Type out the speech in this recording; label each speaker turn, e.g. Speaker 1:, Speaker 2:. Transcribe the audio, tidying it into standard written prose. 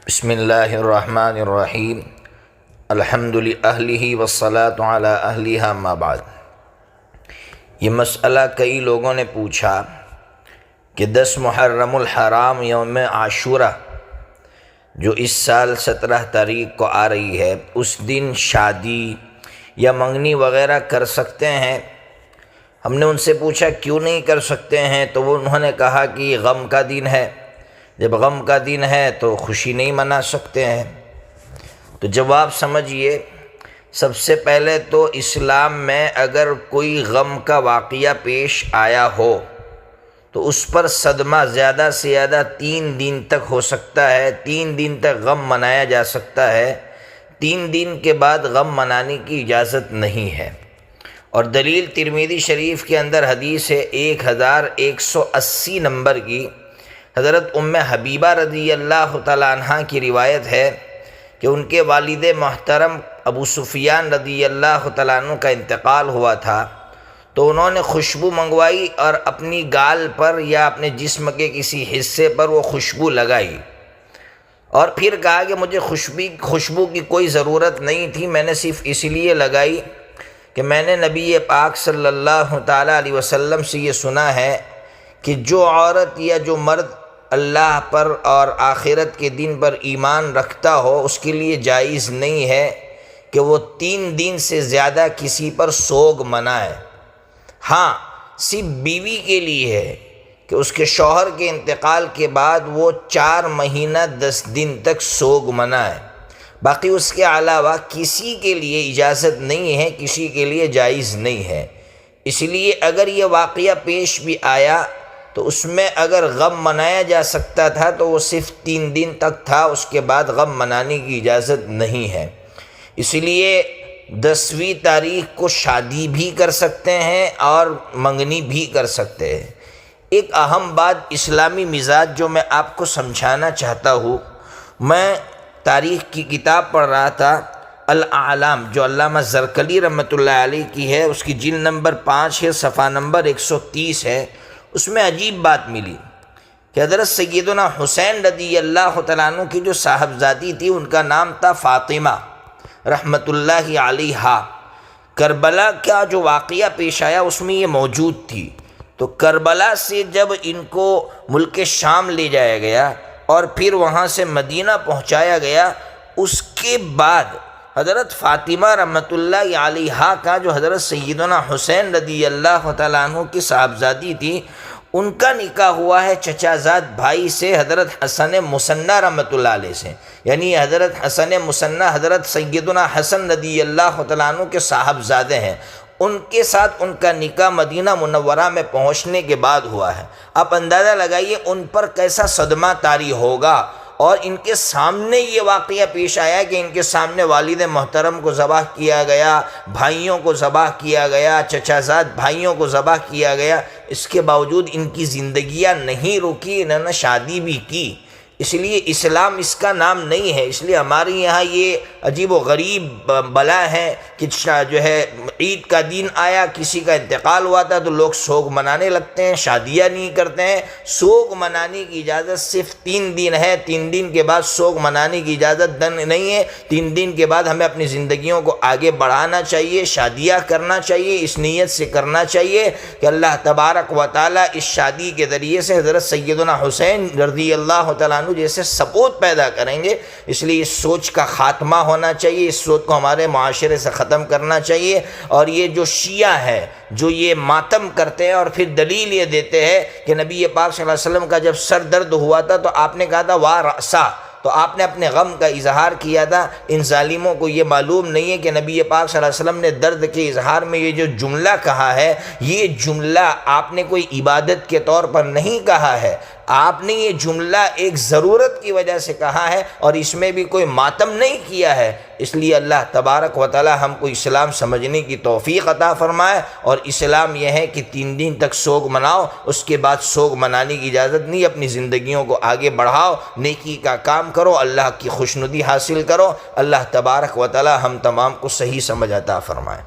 Speaker 1: بسم اللہ الرحمن الرحیم الحمد للہ والصلاة علی اہلہا اما بعد۔ یہ مسئلہ کئی لوگوں نے پوچھا کہ 10 محرم الحرام یوم عاشورہ جو اس سال 17 تاریخ کو آ رہی ہے، اس دن شادی یا منگنی وغیرہ کر سکتے ہیں؟ ہم نے ان سے پوچھا کیوں نہیں کر سکتے ہیں، تو انہوں نے کہا کہ یہ غم کا دن ہے، جب غم کا دن ہے تو خوشی نہیں منا سکتے ہیں۔ تو جواب سمجھیے، سب سے پہلے تو اسلام میں اگر کوئی غم کا واقعہ پیش آیا ہو تو اس پر صدمہ زیادہ سے زیادہ 3 دن تک ہو سکتا ہے، 3 دن تک غم منایا جا سکتا ہے، 3 دن کے بعد غم منانے کی اجازت نہیں ہے۔ اور دلیل ترمذی شریف کے اندر حدیث ہے 1180 نمبر کی، حضرت ام حبیبہ رضی اللہ تعالیٰ عنہ کی روایت ہے کہ ان کے والد محترم ابو سفیان رضی اللہ تعالیٰ عنہ کا انتقال ہوا تھا، تو انہوں نے خوشبو منگوائی اور اپنی گال پر یا اپنے جسم کے کسی حصے پر وہ خوشبو لگائی، اور پھر کہا کہ مجھے خوشبو کی کوئی ضرورت نہیں تھی، میں نے صرف اس لیے لگائی کہ میں نے نبی پاک صلی اللہ تعالیٰ علیہ وسلم سے یہ سنا ہے کہ جو عورت یا جو مرد اللہ پر اور آخرت کے دن پر ایمان رکھتا ہو، اس کے لیے جائز نہیں ہے کہ وہ 3 دن سے زیادہ کسی پر سوگ منائے۔ ہاں، صرف بیوی کے لیے ہے کہ اس کے شوہر کے انتقال کے بعد وہ 4 مہینہ 10 دن تک سوگ منائے، باقی اس کے علاوہ کسی کے لیے اجازت نہیں ہے، کسی کے لیے جائز نہیں ہے۔ اس لیے اگر یہ واقعہ پیش بھی آیا تو اس میں اگر غم منایا جا سکتا تھا تو وہ صرف 3 دن تک تھا، اس کے بعد غم منانے کی اجازت نہیں ہے۔ اس لیے 10ویں تاریخ کو شادی بھی کر سکتے ہیں اور منگنی بھی کر سکتے ہیں۔ ایک اہم بات اسلامی مزاج جو میں آپ کو سمجھانا چاہتا ہوں، میں تاریخ کی کتاب پڑھ رہا تھا الاعلام جو علامہ زرکلی رحمۃ اللہ علیہ کی ہے، اس کی جلد نمبر 5 ہے، صفحہ نمبر 130 ہے۔ اس میں عجیب بات ملی کہ حضرت سیدنا حسین رضی اللہ تعالیٰ عنہ کی جو صاحبزادی تھی، ان کا نام تھا فاطمہ رحمۃ اللہ علیہا۔ کربلا کا جو واقعہ پیش آیا اس میں یہ موجود تھی، تو کربلا سے جب ان کو ملک شام لے جایا گیا اور پھر وہاں سے مدینہ پہنچایا گیا، اس کے بعد حضرت فاطمہ رحمۃ اللہ علیہا کا جو حضرت سیدنا حسین رضی اللہ تعالیٰ عنہ کی صاحبزادی تھی، ان کا نکاح ہوا ہے چچا زاد بھائی سے، حضرت حسن مصنع رحمۃ اللہ علیہ سے، یعنی حضرت حسن مصنع حضرت سیدنا حسن رضی اللہ تعالیٰ عنہ کے صاحبزادے ہیں، ان کے ساتھ ان کا نکاح مدینہ منورہ میں پہنچنے کے بعد ہوا ہے۔ آپ اندازہ لگائیے ان پر کیسا صدمہ طاری ہوگا، اور ان کے سامنے یہ واقعہ پیش آیا کہ ان کے سامنے والد محترم کو ذبح کیا گیا، بھائیوں کو ذبح کیا گیا، چچا زاد بھائیوں کو ذبح کیا گیا، اس کے باوجود ان کی زندگیاں نہیں رکی، انہوں نے شادی بھی کی۔ اس لیے اسلام اس کا نام نہیں ہے۔ اس لیے ہمارے یہاں یہ عجیب و غریب بلا ہے کہ جو ہے عید کا دن آیا، کسی کا انتقال ہوا تھا تو لوگ سوگ منانے لگتے ہیں، شادیاں نہیں کرتے ہیں۔ سوگ منانے کی اجازت صرف 3 دن ہے، 3 دن کے بعد سوگ منانے کی اجازت نہیں ہے۔ 3 دن کے بعد ہمیں اپنی زندگیوں کو آگے بڑھانا چاہیے، شادیاں کرنا چاہیے، اس نیت سے کرنا چاہیے کہ اللہ تبارک و تعالیٰ اس شادی کے ذریعے سے حضرت سیدنا حسین رضی اللہ تعالیٰ جیسے سپوت پیدا کریں گے۔ اس لیے اس سوچ کا خاتمہ ہونا چاہیے، اس سوچ کو ہمارے معاشرے سے ختم کرنا چاہیے۔ اور یہ جو شیعہ ہے جو یہ ماتم کرتے ہیں اور پھر دلیل یہ دیتے ہیں کہ نبی پاک صلی اللہ علیہ وسلم کا جب سر درد ہوا تھا تو آپ نے کہا تھا وا رأسا، تو آپ نے اپنے غم کا اظہار کیا تھا۔ ان ظالموں کو یہ معلوم نہیں ہے کہ نبی پاک صلی اللہ علیہ وسلم نے درد کے اظہار میں یہ جو جملہ کہا ہے، یہ جملہ آپ نے کوئی عبادت کے طور پر نہیں کہا ہے، آپ نے یہ جملہ ایک ضرورت کی وجہ سے کہا ہے، اور اس میں بھی کوئی ماتم نہیں کیا ہے۔ اس لیے اللہ تبارک و تعالی ہم کو اسلام سمجھنے کی توفیق عطا فرمائے۔ اور اسلام یہ ہے کہ 3 دن تک سوگ مناؤ، اس کے بعد سوگ منانے کی اجازت نہیں، اپنی زندگیوں کو آگے بڑھاؤ، نیکی کا کام کرو، اللہ کی خوشنودی حاصل کرو۔ اللہ تبارک و تعالی ہم تمام کو صحیح سمجھ عطا فرمائے۔